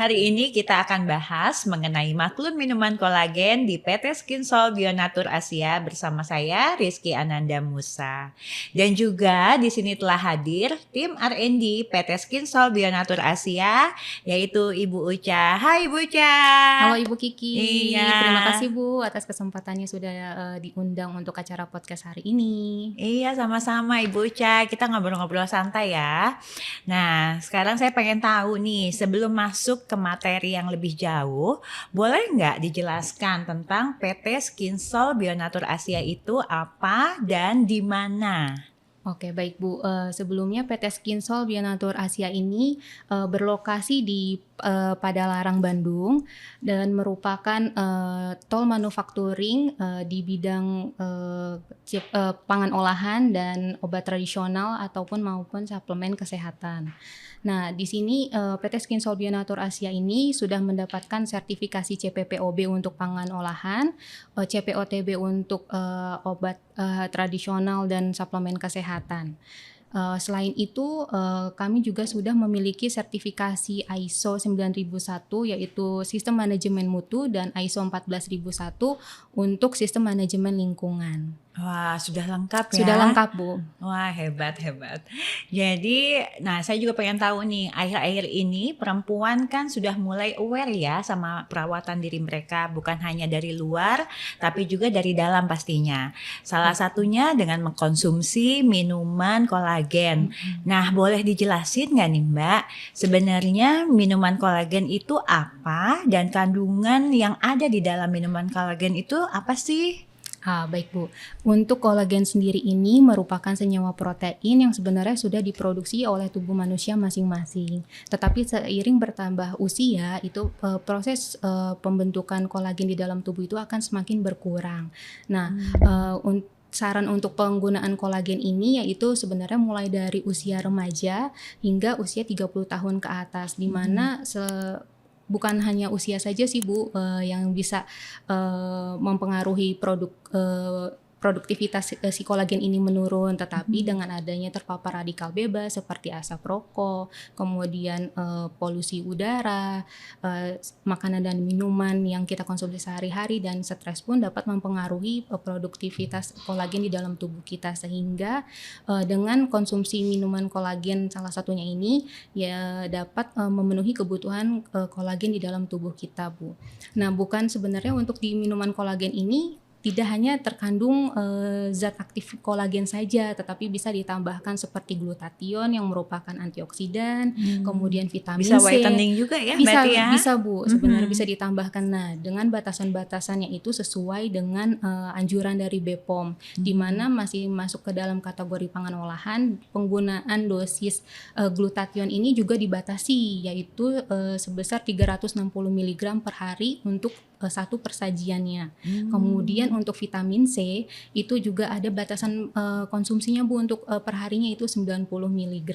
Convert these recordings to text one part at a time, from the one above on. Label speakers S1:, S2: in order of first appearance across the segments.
S1: hari ini kita akan bahas mengenai maklun minuman kolagen di PT Skinsol Bionatur Asia bersama saya Rizky Ananda Musa. Dan juga di sini telah hadir tim R&D PT Skinsol Bionatur Asia yaitu Ibu Uca. Hai Ibu Uca.
S2: Halo Ibu Kiki.
S1: Iya.
S2: Terima kasih Bu atas kesempatannya sudah diundang untuk acara podcast hari ini.
S1: Iya, sama-sama Ibu Uca. Kita ngobrol-ngobrol santai ya. Nah, sekarang saya pengen tahu nih, sebelum masuk ke materi yang lebih jauh, boleh nggak dijelaskan tentang PT Skinsol Bionatur Asia itu apa dan di mana?
S2: Oke, baik Bu. Sebelumnya PT Skinsol Bionatur Asia ini berlokasi di Padalarang, Bandung, dan merupakan toll manufacturing di bidang pangan olahan dan obat tradisional maupun suplemen kesehatan. Nah, di sini PT Skinsol Bionatur Asia ini sudah mendapatkan sertifikasi CPPOB untuk pangan olahan, CPOTB untuk obat tradisional dan suplemen kesehatan. Selain itu, kami juga sudah memiliki sertifikasi ISO 9001 yaitu Sistem Manajemen Mutu dan ISO 14001 untuk Sistem Manajemen Lingkungan.
S1: Wah, sudah lengkap ya?
S2: Sudah lengkap, Bu.
S1: Wah, hebat. Jadi, nah saya juga pengen tahu nih, akhir-akhir ini perempuan kan sudah mulai aware ya sama perawatan diri mereka, bukan hanya dari luar, tapi juga dari dalam pastinya. Salah satunya dengan mengkonsumsi minuman kolagen. Nah, boleh dijelasin nggak nih Mbak, sebenarnya minuman kolagen itu apa dan kandungan yang ada di dalam minuman kolagen itu apa sih?
S2: Baik Bu, untuk kolagen sendiri ini merupakan senyawa protein yang sebenarnya sudah diproduksi oleh tubuh manusia masing-masing. Tetapi seiring bertambah usia, itu proses pembentukan kolagen di dalam tubuh itu akan semakin berkurang. Nah, saran untuk penggunaan kolagen ini yaitu sebenarnya mulai dari usia remaja hingga usia 30 tahun ke atas, di mana bukan hanya usia saja sih Bu yang bisa mempengaruhi produktivitas si kolagen ini menurun, tetapi dengan adanya terpapar radikal bebas seperti asap rokok, kemudian polusi udara, makanan dan minuman yang kita konsumsi sehari-hari, dan stres pun dapat mempengaruhi produktivitas kolagen di dalam tubuh kita, sehingga dengan konsumsi minuman kolagen salah satunya ini ya dapat memenuhi kebutuhan kolagen di dalam tubuh kita, Bu. Nah, bukan sebenarnya untuk di minuman kolagen ini tidak hanya terkandung zat aktif kolagen saja, tetapi bisa ditambahkan seperti glutathione yang merupakan antioksidan, kemudian vitamin
S1: bisa
S2: C.
S1: whitening juga ya
S2: bisa,
S1: berarti ya?
S2: Bisa Bu, sebenarnya bisa ditambahkan. Nah, dengan batasan-batasannya itu sesuai dengan anjuran dari BPOM, di mana masih masuk ke dalam kategori pangan olahan. Penggunaan dosis glutathione ini juga dibatasi, yaitu sebesar 360 mg per hari untuk satu persajiannya. Kemudian untuk vitamin C itu juga ada batasan konsumsinya Bu, untuk perharinya itu 90 mg.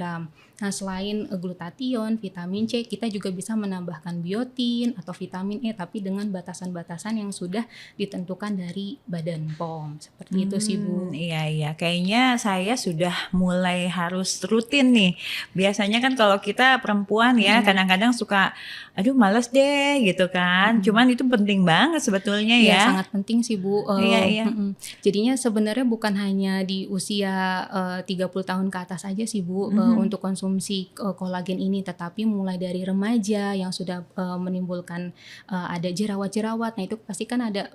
S2: Nah, selain glutathione, vitamin C, kita juga bisa menambahkan biotin atau vitamin E, tapi dengan batasan-batasan yang sudah ditentukan dari Badan POM. Seperti itu sih Bu.
S1: Iya, kayaknya saya sudah mulai harus rutin nih. Biasanya kan kalau kita perempuan ya kadang-kadang suka aduh males deh gitu kan. Cuman itu penting banget sebetulnya ya.
S2: Iya, sangat penting sih Bu.
S1: Iya.
S2: Jadinya sebenarnya bukan hanya di usia 30 tahun ke atas aja sih Bu untuk konsumsi kolagen ini, tetapi mulai dari remaja yang sudah menimbulkan ada jerawat-jerawat. Nah, itu pasti kan ada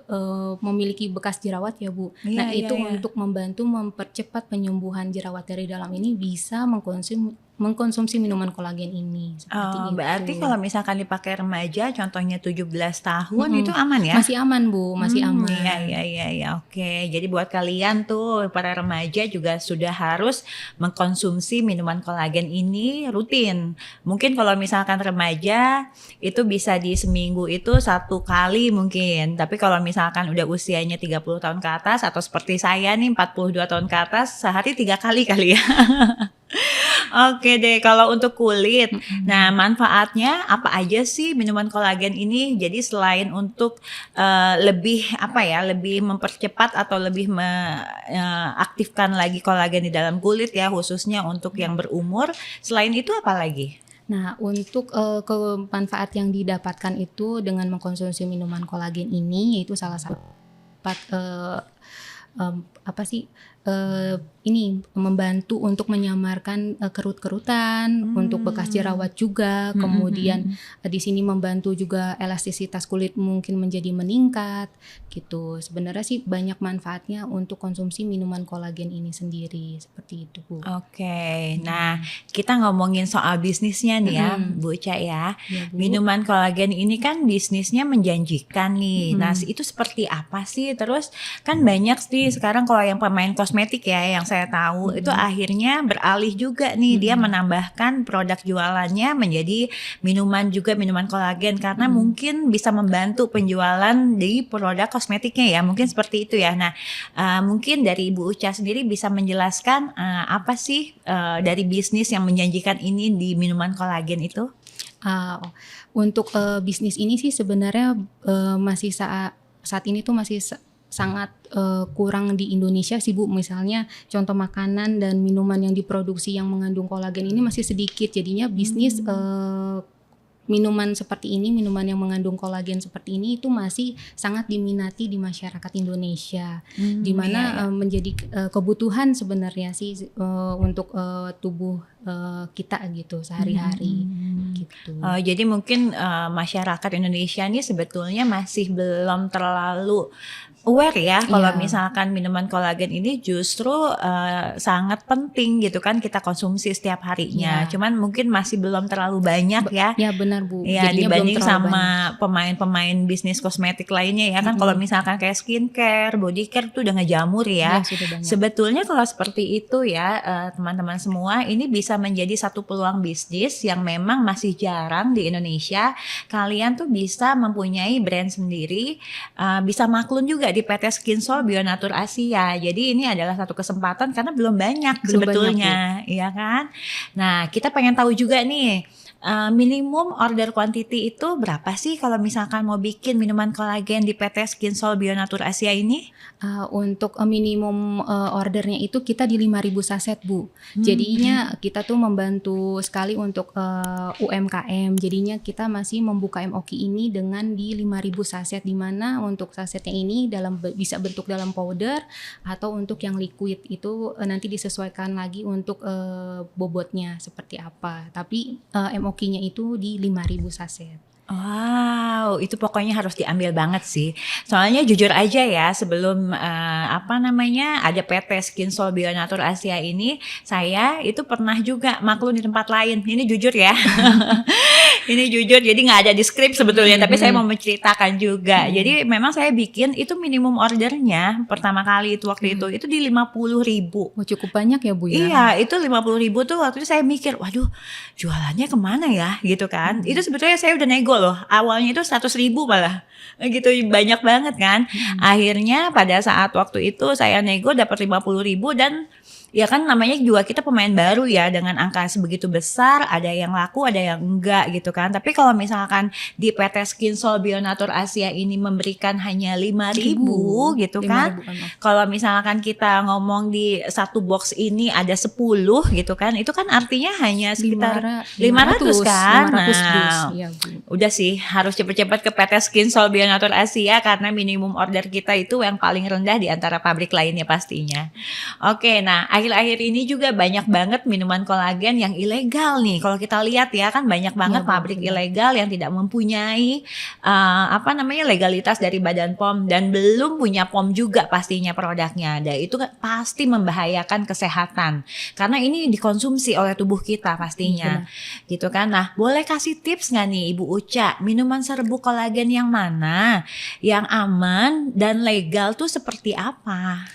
S2: memiliki bekas jerawat ya Bu. Nah, itu untuk membantu mempercepat penyembuhan jerawat dari dalam ini bisa mengkonsumsi minuman kolagen ini. Seperti itu.
S1: Berarti kalau misalkan dipakai remaja, contohnya 17 tahun itu aman ya?
S2: Masih aman Bu, masih aman.
S1: Iya, oke. Jadi buat kalian tuh para remaja juga sudah harus mengkonsumsi minuman kolagen ini rutin. Mungkin kalau misalkan remaja itu bisa di seminggu itu 1 kali mungkin. Tapi kalau misalkan udah usianya 30 tahun ke atas atau seperti saya nih 42 tahun ke atas, sehari 3 kali ya. Oke deh, kalau untuk kulit, nah manfaatnya apa aja sih minuman kolagen ini? Jadi selain untuk lebih lebih mempercepat atau lebih aktifkan lagi kolagen di dalam kulit ya, khususnya untuk yang berumur. Selain itu apa lagi?
S2: Nah, untuk manfaat yang didapatkan itu dengan mengkonsumsi minuman kolagen ini, yaitu salah satu dapat apa sih ini membantu untuk menyamarkan kerut-kerutan, untuk bekas jerawat juga, kemudian di sini membantu juga elastisitas kulit mungkin menjadi meningkat gitu. Sebenarnya sih banyak manfaatnya untuk konsumsi minuman kolagen ini sendiri, seperti itu Bu.
S1: Oke, nah kita ngomongin soal bisnisnya nih ya, Bu Uca ya.
S2: Ya, Bu.
S1: Minuman kolagen ini kan bisnisnya menjanjikan nih. Nah itu seperti apa sih? Terus kan banyak sih sekarang kalau yang pemain kosmetik ya, yang saya tahu itu akhirnya beralih juga nih, dia menambahkan produk jualannya menjadi minuman juga, minuman kolagen karena mungkin bisa membantu penjualan di produk kosmetiknya ya, mungkin seperti itu ya. Nah mungkin dari Ibu Uca sendiri bisa menjelaskan apa sih dari bisnis yang menjanjikan ini di minuman kolagen itu?
S2: Untuk bisnis ini sih sebenarnya masih saat ini tuh masih sangat kurang di Indonesia sih Bu. Misalnya contoh makanan dan minuman yang diproduksi yang mengandung kolagen ini masih sedikit, jadinya bisnis minuman seperti ini, minuman yang mengandung kolagen seperti ini itu masih sangat diminati di masyarakat Indonesia, di mana menjadi kebutuhan sebenarnya sih untuk tubuh kita gitu sehari-hari gitu.
S1: Jadi mungkin masyarakat Indonesia ini sebetulnya masih belum terlalu aware ya kalau misalkan minuman kolagen ini justru sangat penting gitu kan kita konsumsi setiap harinya. Cuman mungkin masih belum terlalu banyak ya.
S2: Ya benar Bu.
S1: Ya
S2: Jadinya
S1: dibanding
S2: belum terlalu
S1: sama
S2: banyak.
S1: pemain-pemain bisnis kosmetik lainnya ya kan, kalau misalkan kayak skincare, body care tuh udah ngejamur ya.
S2: Ya, sudah banyak.
S1: Sebetulnya kalau seperti itu ya teman-teman semua, ini bisa menjadi satu peluang bisnis yang memang masih jarang di Indonesia. Kalian tuh bisa mempunyai brand sendiri, bisa maklun juga di PT Skinsol Bionatur Asia. Jadi ini adalah satu kesempatan karena belum banyak sebetulnya, iya kan? Nah, kita pengen tahu juga nih, minimum order quantity itu berapa sih kalau misalkan mau bikin minuman kolagen di PT Skinsol Bionatur Asia ini?
S2: Untuk minimum ordernya itu kita di 5.000 saset Bu. Jadinya kita tuh membantu sekali untuk UMKM. Jadinya kita masih membuka MOQ ini dengan di 5.000 saset, di mana untuk sasetnya ini bisa bentuk dalam powder atau untuk yang liquid itu nanti disesuaikan lagi untuk bobotnya seperti apa. Tapi MOQ-nya itu di 5.000 saset.
S1: Wow, itu pokoknya harus diambil banget sih. Soalnya jujur aja ya, sebelum ada PT Skinsol Bionatur Asia ini, saya itu pernah juga maklun di tempat lain. Ini jujur ya. Ini jujur, jadi nggak ada di skrip sebetulnya, tapi saya mau menceritakan juga. Jadi memang saya bikin itu minimum ordernya pertama kali itu waktu itu di 50.000.
S2: Oh, cukup banyak ya Bu ya?
S1: Iya, itu 50.000 tuh waktu itu saya mikir, waduh jualannya kemana ya gitu kan. Itu sebetulnya saya udah nego loh, awalnya itu 100.000 malah gitu, banyak banget kan. Akhirnya pada saat waktu itu saya nego dapat 50.000 dan ya kan namanya juga kita pemain baru ya, dengan angka sebegitu besar ada yang laku ada yang enggak gitu kan. Tapi kalau misalkan di PT Skinsol Bionatur Asia ini memberikan hanya 5.000 gitu kan, kalau misalkan kita ngomong di satu box ini ada 10 gitu kan, itu kan artinya hanya sekitar 500 kan.
S2: 500 dus.
S1: Nah,
S2: Ya, Bu.
S1: udah sih harus cepet-cepet ke PT Skinsol Bionatur Asia karena minimum order kita itu yang paling rendah di antara pabrik lainnya pastinya. Oke, nah akhir-akhir ini juga banyak banget minuman kolagen yang ilegal nih. Kalau kita lihat ya kan banyak banget pabrik ilegal yang tidak mempunyai legalitas dari Badan POM dan belum punya POM juga pastinya produknya. Dan itu kan pasti membahayakan kesehatan karena ini dikonsumsi oleh tubuh kita pastinya. Gitu kan. Nah, boleh kasih tips nggak nih Ibu Uca, minuman serbuk kolagen yang mana yang aman dan legal tuh seperti apa?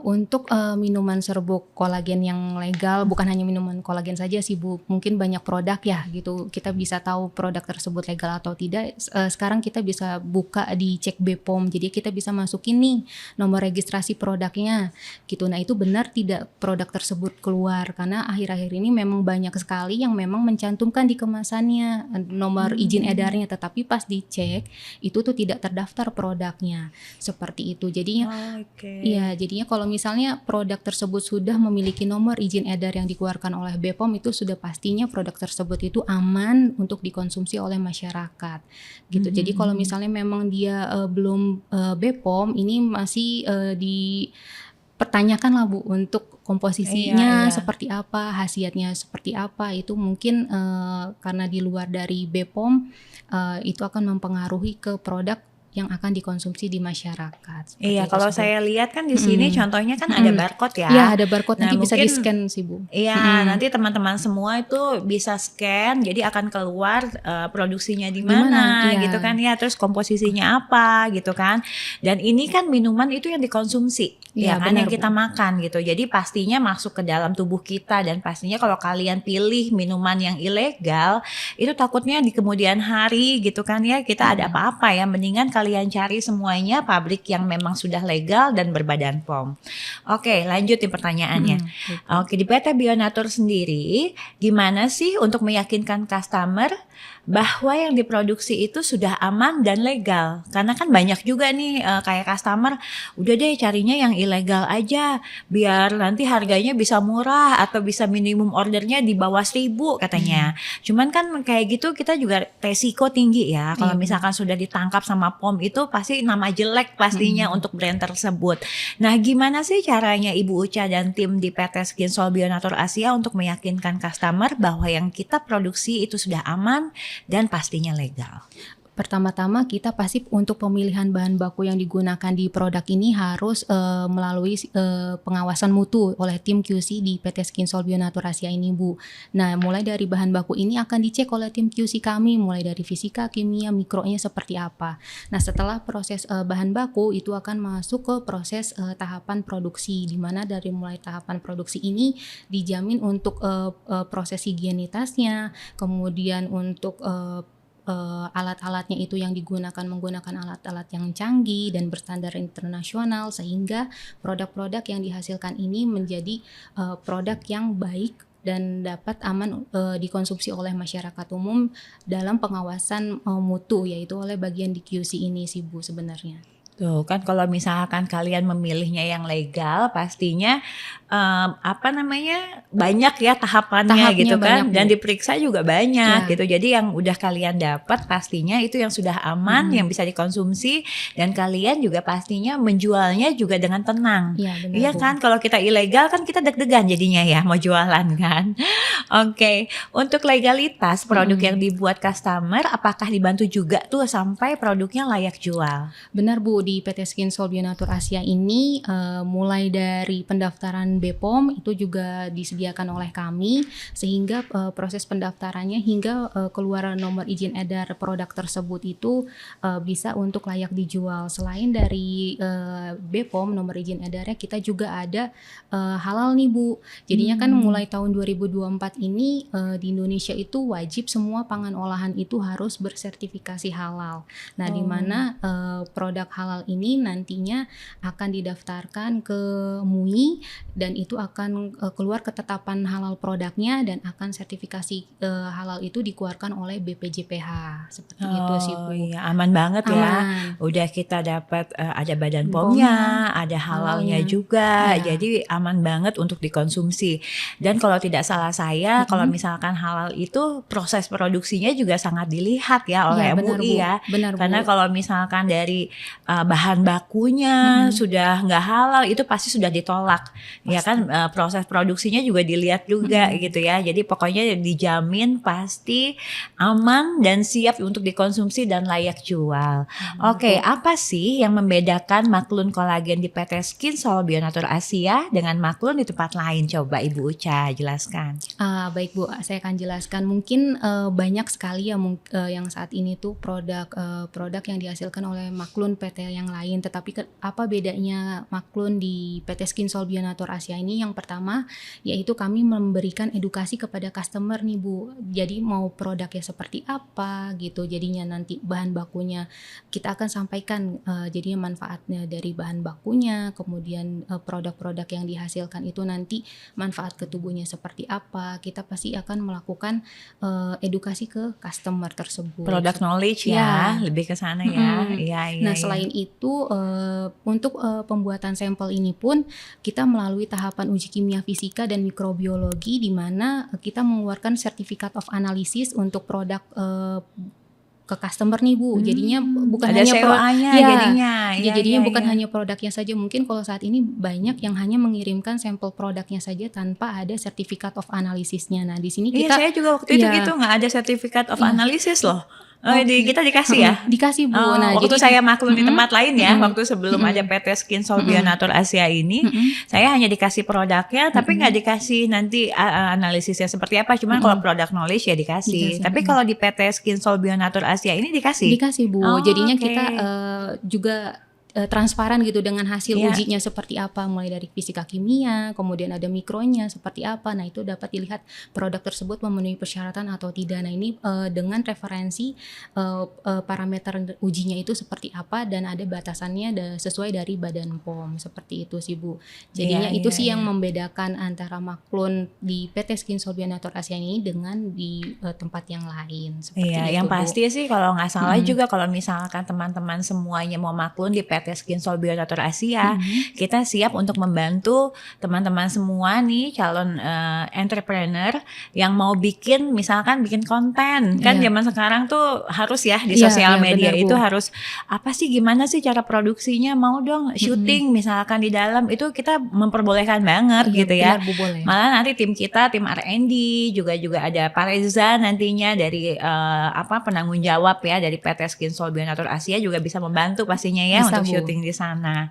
S2: Untuk minuman serbuk kolagen yang legal, bukan hanya minuman kolagen saja sih Bu, mungkin banyak produk ya gitu. Kita bisa tahu produk tersebut legal atau tidak. Sekarang kita bisa buka di cek BPOM, jadi kita bisa masukin nih nomor registrasi produknya gitu. Nah itu benar tidak produk tersebut keluar, karena akhir-akhir ini memang banyak sekali yang memang mencantumkan di kemasannya nomor izin edarnya, tetapi pas dicek itu tuh tidak terdaftar produknya seperti itu. Jadinya, iya jadinya kalau misalnya produk tersebut sudah memiliki nomor izin edar yang dikeluarkan oleh BPOM, itu sudah pastinya produk tersebut itu aman untuk dikonsumsi oleh masyarakat gitu. Jadi kalau misalnya memang dia belum BPOM, ini masih dipertanyakan lah Bu untuk komposisinya
S1: Iya.
S2: seperti apa, khasiatnya seperti apa, itu mungkin karena di luar dari BPOM itu akan mempengaruhi ke produk yang akan dikonsumsi di masyarakat, seperti
S1: Iya,
S2: itu
S1: kalau
S2: sih Bu.
S1: saya lihat kan di sini
S2: Mhm,
S1: contohnya kan ada
S2: mhm.
S1: barcode
S2: Iya
S1: ya.
S2: ada barcode,
S1: Nah
S2: nanti bisa
S1: mungkin
S2: di-scan sih Bu.
S1: iya,
S2: Mhm.
S1: nanti teman-teman semua itu bisa scan, jadi akan keluar produksinya di
S2: Di mana?
S1: mana
S2: Iya.
S1: gitu kan ya, terus komposisinya apa gitu kan. Dan ini kan minuman itu yang dikonsumsi,
S2: Iya
S1: ya kan,
S2: benar
S1: yang
S2: Bu.
S1: kita makan gitu. Jadi pastinya masuk ke dalam tubuh kita dan pastinya kalau kalian pilih minuman yang ilegal, itu takutnya di kemudian hari gitu kan ya, kita ada apa-apa ya, mendingan kalian cari semuanya pabrik yang memang sudah legal dan berbadan POM. Oke, lanjut nih pertanyaannya.
S2: Baik.
S1: Oke, di PT Bionatur sendiri, gimana sih untuk meyakinkan customer bahwa yang diproduksi itu sudah aman dan legal? Karena kan banyak juga nih kayak customer, udah deh carinya yang ilegal aja, biar nanti harganya bisa murah atau bisa minimum ordernya di bawah 1.000 katanya. Cuman kan kayak gitu kita juga resiko tinggi ya. Kalau
S2: Iya benar.
S1: misalkan sudah ditangkap sama POM itu pasti nama jelek pastinya untuk brand tersebut. Nah, gimana sih caranya Ibu Uca dan tim di PT Skinsol Bionatur Asia untuk meyakinkan customer bahwa yang kita produksi itu sudah aman dan pastinya legal?
S2: Pertama-tama kita pasti untuk pemilihan bahan baku yang digunakan di produk ini harus melalui pengawasan mutu oleh tim QC di PT Skinsol Bionatur Asia ini Bu. Nah mulai dari bahan baku ini akan dicek oleh tim QC kami, mulai dari fisika, kimia, mikronya seperti apa. Nah setelah proses bahan baku itu akan masuk ke proses tahapan produksi, di mana dari mulai tahapan produksi ini dijamin untuk proses higienitasnya, kemudian untuk alat-alatnya itu yang digunakan menggunakan alat-alat yang canggih dan berstandar internasional, sehingga produk-produk yang dihasilkan ini menjadi produk yang baik dan dapat aman dikonsumsi oleh masyarakat umum dalam pengawasan mutu, yaitu oleh bagian di QC ini sih Bu sebenarnya.
S1: Tuh kan kalau misalkan kalian memilihnya yang legal pastinya banyak ya tahapannya
S2: Tahapnya
S1: gitu kan,
S2: banyak
S1: dan
S2: Bu.
S1: diperiksa juga banyak
S2: Ya.
S1: gitu. Jadi yang udah kalian dapat pastinya itu yang sudah aman, yang bisa dikonsumsi, dan kalian juga pastinya menjualnya juga dengan tenang.
S2: Iya benar
S1: Iya
S2: Bu.
S1: kan, kalau kita ilegal kan kita deg-degan jadinya ya mau jualan kan. Oke, untuk legalitas produk yang dibuat customer apakah dibantu juga tuh sampai produknya layak jual?
S2: Benar Bu, di PT Skinsol Bionatur Asia ini mulai dari pendaftaran BPOM itu juga disediakan oleh kami, sehingga proses pendaftarannya hingga keluar nomor izin edar produk tersebut itu bisa untuk layak dijual. Selain dari BPOM nomor izin edarnya, kita juga ada halal nih Bu. Jadinya kan mulai tahun 2024 ini di Indonesia itu wajib semua pangan olahan itu harus bersertifikasi halal. Nah, di mana produk halal ini nantinya akan didaftarkan ke MUI dan itu akan keluar ketetapan halal produknya dan akan sertifikasi halal itu dikeluarkan oleh BPJPH. Seperti itu sih Bu.
S1: Oh iya, aman banget ya.
S2: Aman.
S1: Udah kita dapat ada badan
S2: POM-nya,
S1: POM-nya, ada halalnya
S2: halalnya.
S1: juga.
S2: Ya.
S1: Jadi aman banget untuk dikonsumsi. Dan kalau tidak salah saya, kalau misalkan halal itu proses produksinya juga sangat dilihat ya oleh
S2: Iya benar
S1: MUI
S2: Bu.
S1: ya.
S2: Benar
S1: Karena
S2: Bu.
S1: kalau misalkan dari bahan bakunya sudah nggak halal itu pasti sudah ditolak. Ya kan proses produksinya juga dilihat juga gitu ya. Jadi pokoknya dijamin pasti aman dan siap untuk dikonsumsi dan layak jual. Oke, apa sih yang membedakan Maklun Kolagen di PT Skinsol Bionatur Asia dengan Maklun di tempat lain? Coba Ibu Uca jelaskan.
S2: Baik Bu, saya akan jelaskan. Mungkin banyak sekali ya yang saat ini tuh produk yang dihasilkan oleh Maklun PT yang lain. Tetapi apa bedanya Maklun di PT Skinsol Bionatur Asia ini? Yang pertama yaitu kami memberikan edukasi kepada customer nih Bu. Jadi mau produknya seperti apa gitu. Jadinya nanti bahan bakunya kita akan sampaikan jadinya manfaatnya dari bahan bakunya, kemudian produk-produk yang dihasilkan itu nanti manfaat ke tubuhnya seperti apa. Kita pasti akan melakukan edukasi ke customer tersebut.
S1: Product knowledge
S2: Ya.
S1: ya, lebih ke sana ya. Iya, iya.
S2: Nah
S1: iya.
S2: selain itu untuk pembuatan sampel ini pun kita melalui tahapan uji kimia fisika dan mikrobiologi, di mana kita mengeluarkan sertifikat of analysis untuk produk ke customer nih Bu. Jadinya bukan
S1: ada
S2: hanya
S1: COA-nya
S2: ya,
S1: jadinya.
S2: jadinya bukan hanya produknya saja. Mungkin kalau saat ini banyak yang hanya mengirimkan sampel produknya saja tanpa ada sertifikat of analysisnya. Nah, di sini kita
S1: saya juga waktu itu gitu nggak ada sertifikat of analysis loh. Kita dikasih ya?
S2: Dikasih Bu. Nah,
S1: waktu
S2: jadi
S1: saya maklum di tempat lain ya, waktu sebelum ada PT Skinsol Bionatur Asia ini, saya hanya dikasih produknya, tapi nggak dikasih nanti analisisnya seperti apa. Cuman kalau produk knowledge ya dikasih. Tapi kalau di PT Skinsol Bionatur Asia ini dikasih?
S2: Dikasih Bu. Jadinya kita juga transparan gitu dengan hasil ujinya seperti apa, mulai dari fisika kimia, kemudian ada mikronya seperti apa. Nah, itu dapat dilihat produk tersebut memenuhi persyaratan atau tidak. Nah, ini dengan referensi parameter ujinya itu seperti apa dan ada batasannya sesuai dari Badan POM, seperti itu sih Bu. Jadinya itu sih yang membedakan antara maklun di PT Skinsol Bionatur Asia ini dengan di tempat yang lain. Seperti itu,
S1: yang
S2: Bu.
S1: pasti sih kalau nggak salah juga kalau misalkan teman-teman semuanya mau maklun di PT Skinsol Bionatur Asia, kita siap untuk membantu teman-teman semua nih calon entrepreneur yang mau misalkan bikin konten. Kan zaman sekarang tuh harus ya di sosial media
S2: benar,
S1: itu
S2: Bu.
S1: harus apa sih, gimana sih cara produksinya, mau dong syuting misalkan di dalam, itu kita memperbolehkan banget gitu ya.
S2: Benar, Bu, boleh.
S1: Malah nanti tim R&D juga ada Pak Reza nantinya dari penanggung jawab ya dari PT Skinsol Bionatur Asia juga bisa membantu pastinya ya
S2: Bisa,
S1: untuk
S2: Bu.
S1: syuting di sana.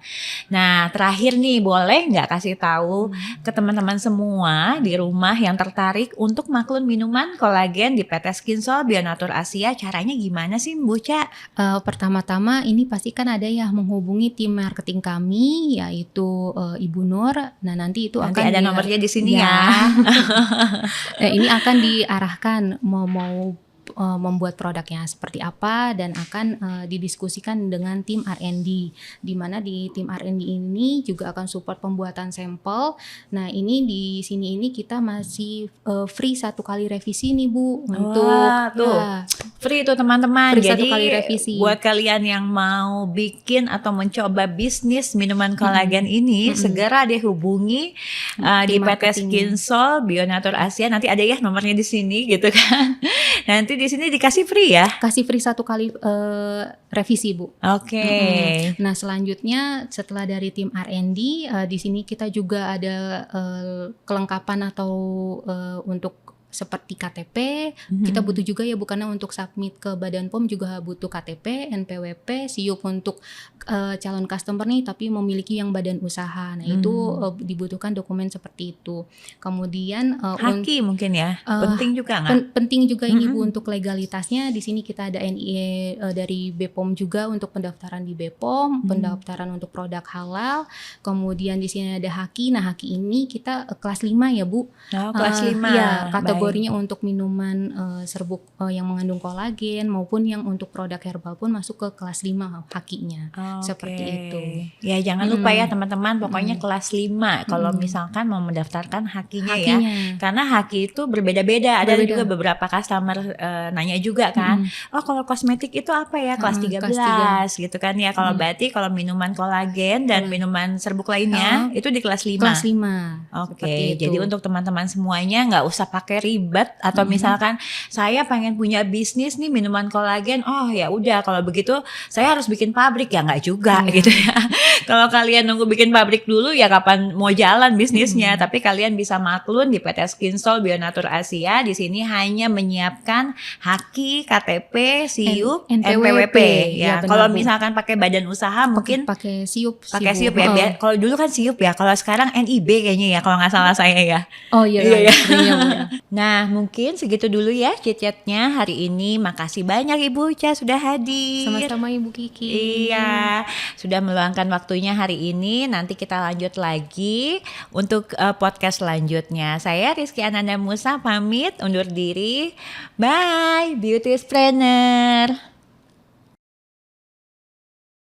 S1: Nah, terakhir nih, boleh nggak kasih tahu ke teman-teman semua di rumah yang tertarik untuk maklun minuman kolagen di PT Skinsol Bionatur Asia, caranya gimana sih Bu Ca?
S2: Pertama-tama ini pasti kan ada ya menghubungi tim marketing kami, yaitu Ibu Nur. Nah, nanti itu
S1: Nanti
S2: akan
S1: ada nomornya di sini ya.
S2: Nah, ini akan diarahkan mau membuat produknya seperti apa dan akan didiskusikan dengan tim R&D, di mana di tim R&D ini juga akan support pembuatan sampel. Nah, ini di sini ini kita masih free 1 kali revisi nih Bu untuk
S1: free itu teman-teman.
S2: Free
S1: Jadi
S2: 1 kali revisi.
S1: Buat kalian yang mau bikin atau mencoba bisnis minuman kolagen ini, segera deh hubungi di PT Skinsol Bionatur Asia. Nanti ada ya nomornya di sini gitu kan. Nanti di sini dikasih free ya?
S2: Kasih free 1 kali revisi Bu.
S1: Oke.
S2: Nah, selanjutnya setelah dari tim R&D, di sini kita juga ada kelengkapan atau untuk seperti KTP, kita butuh juga ya bukannya untuk submit ke Badan POM juga butuh KTP, NPWP, SIUP untuk calon customer nih tapi memiliki yang badan usaha. Nah, itu dibutuhkan dokumen seperti itu. Kemudian
S1: Haki mungkin ya, penting juga nggak?
S2: Penting juga ini Bu untuk legalitasnya. Di sini kita ada NIE dari BPOM juga untuk pendaftaran di BPOM, pendaftaran untuk produk halal. Kemudian di sini ada Haki. Nah, Haki ini kita kelas 5 ya Bu.
S1: Kelas 5.
S2: Ya, kategorinya untuk minuman serbuk yang mengandung kolagen maupun yang untuk produk herbal pun masuk ke kelas 5 Hakinya. Seperti itu.
S1: Ya, jangan lupa ya teman-teman, pokoknya kelas 5 kalau misalkan mau mendaftarkan Hakinya ya. Karena Haki itu berbeda-beda. Ada juga beberapa customer nanya juga kan. Oh, kalau kosmetik itu apa ya? Kelas 13 gitu kan ya. Kalau berarti kalau minuman kolagen dan minuman serbuk lainnya itu di kelas 5.
S2: Kelas 5.
S1: Oke, jadi untuk teman-teman semuanya nggak usah pakai ribet atau misalkan saya pengen punya bisnis nih minuman kolagen, oh ya udah kalau begitu saya harus bikin pabrik, ya nggak juga gitu ya. Kalau kalian nunggu bikin pabrik dulu ya kapan mau jalan bisnisnya. Tapi kalian bisa maklun di PT Skinsol Bionatur Asia. Di sini hanya menyiapkan Haki, KTP, SIUP, NPWP ya. Kalau misalkan pakai badan usaha mungkin
S2: pakai SIUP.
S1: Pakai SIUP ya. Kalau dulu kan SIUP ya. Kalau sekarang NIB kayaknya ya kalau nggak salah saya ya.
S2: Oh iya.
S1: Nah, mungkin segitu dulu ya chit-chatnya hari ini. Makasih banyak Ibu Ca sudah hadir.
S2: Sama-sama Ibu Kiki.
S1: Iya, sudah meluangkan waktunya hari ini. Nanti kita lanjut lagi untuk podcast selanjutnya. Saya Rizky Ananda Musa pamit undur diri. Bye, Beauty Planner.